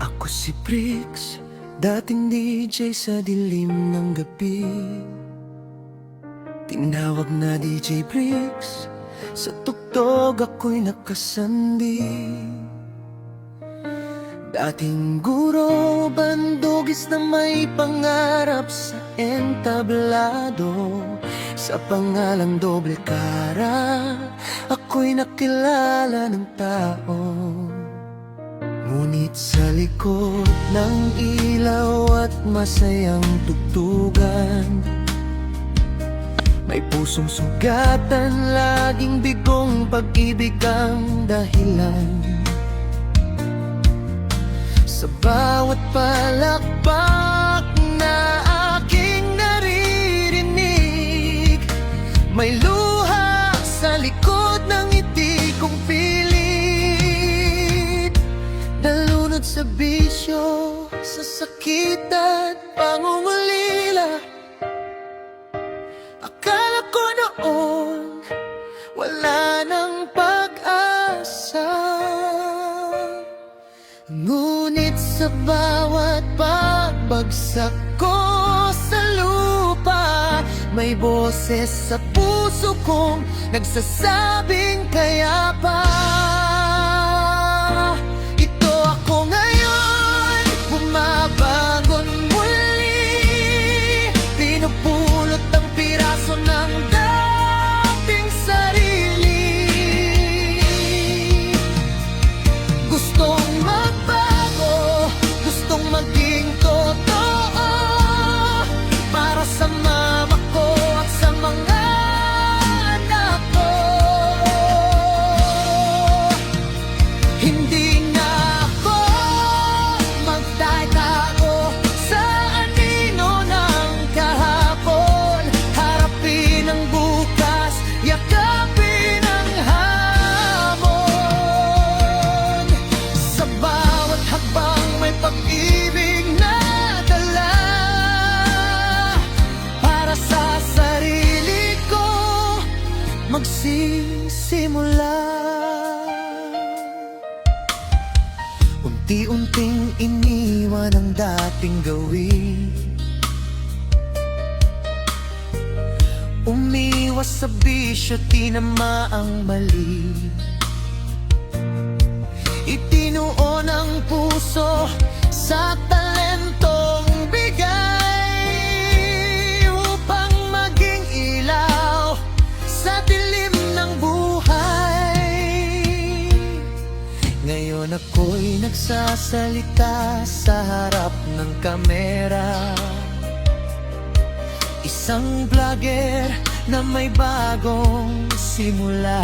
Ako si Bricks, dating DJ sa dilim ng gabi. Tinawag na DJ Bricks, sa tugtog ako'y nakasandi. Dating guro, bandugis na may pangarap sa entablado. Sa pangalang doble cara, ako'y nakilala ng tao. Ngunit sa likod ng ilaw at masayang tugtugan, may pusong sugatan, laging bigong pag-ibig ang dahilan. Sa bawat palakpak na aking naririnig, may luha sa likod ng ngiti kong pilit. Nalunod sa bisyo, sa sakit at pangungulila. Akala ko noon wala nang pag-asa, ngunit sa bawat pagbagsak ko sa lupa, may boses sa puso kong nagsasabing kaya pa. Ito ako ngayon, bumabangon muli, pinupulot ang piraso ng dating sarili. Gustong magbago, gustong maging totoo, para sa mama ko at sa mga anak ko. Hindi na ako magtatago sa anino ng kahapon. Harapin ang bukas, yakapin ang hamon. Sa bawat hakbang may pag-ibig na dala, para sa sarili ko magsisimula. Unti-unting iniwan ang dating gawin, umiwas sa bisyo, tinama ang mali. Itinuon ang puso sa talentong bigay, upang maging ilaw sa dilim ng buhay. Ngayon ako'y nagsasalita sa harap ng kamera, isang vlogger na may bagong simula.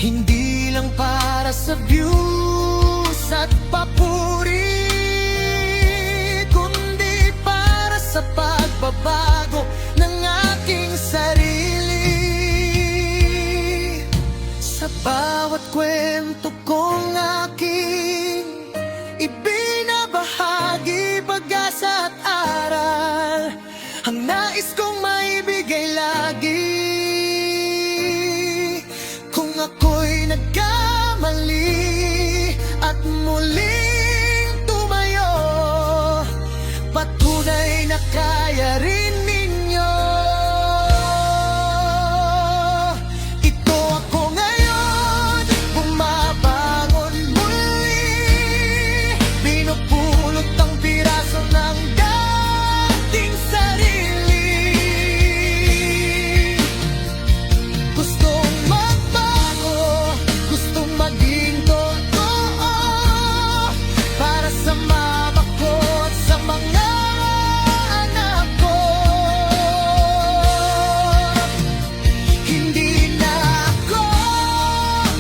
Hindi lang para sa views at papuri, kundi para sa pagbabago ng aking sarili. Sa bawat kwento kong aking ibinabahagi, pag-asa at aral ang nais kong maibigay lagi. Kung ako'y nagkamali at muling tumayo, patunay na kaya rin ninyo. Ito ako ngayon, bumabangon muli, pinupulot ang piraso ng dating sarili. Gustong magbago, gustong maging totoo, para sa mama ko at sa mga anak ko. Hindi na ako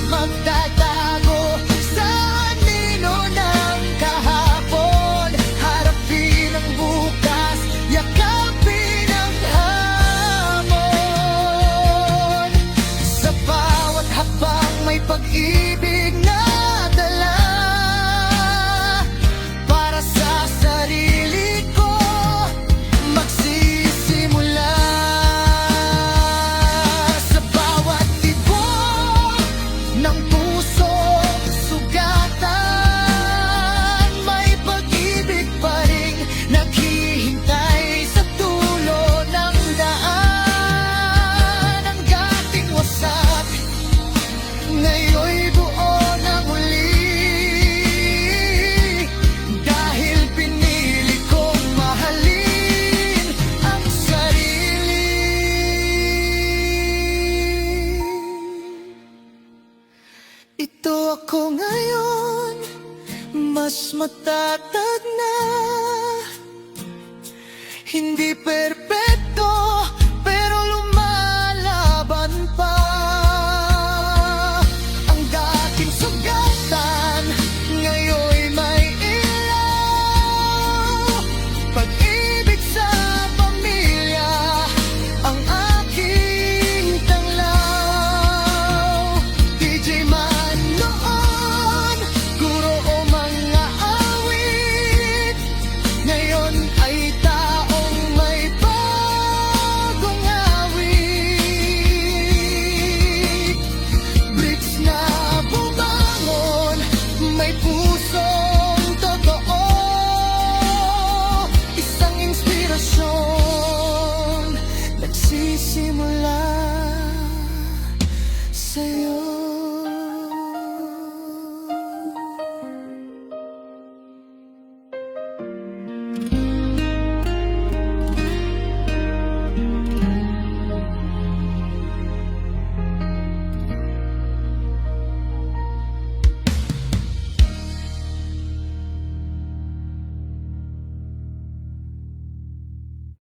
magtatago sa anino ng kahapon. Harapin ang bukas, yakapin ang hamon. Sa bawat hakbang may pag-ibig na dala, para sa sarili ko magsisimula. Sa bawat tibok ng puso, sugat Ito ako ngayon, mas matatag na. Hindi